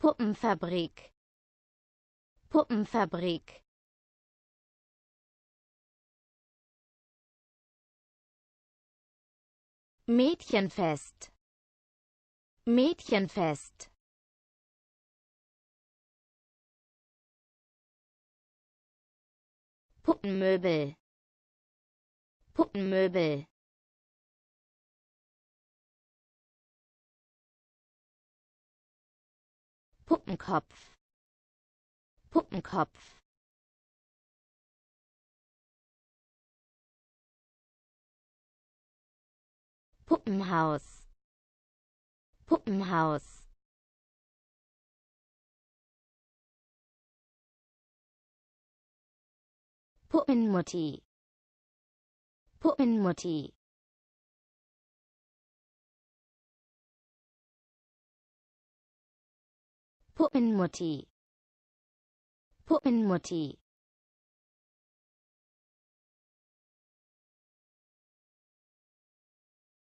Puppenfabrik, Puppenfabrik. Mädchenfest, Mädchenfest. Puppenmöbel, Puppenmöbel. Puppenkopf, Puppenkopf. Puppenhaus, Puppenhaus. Puppenmutti, Puppenmutti. Puppenmutti, Puppenmutti.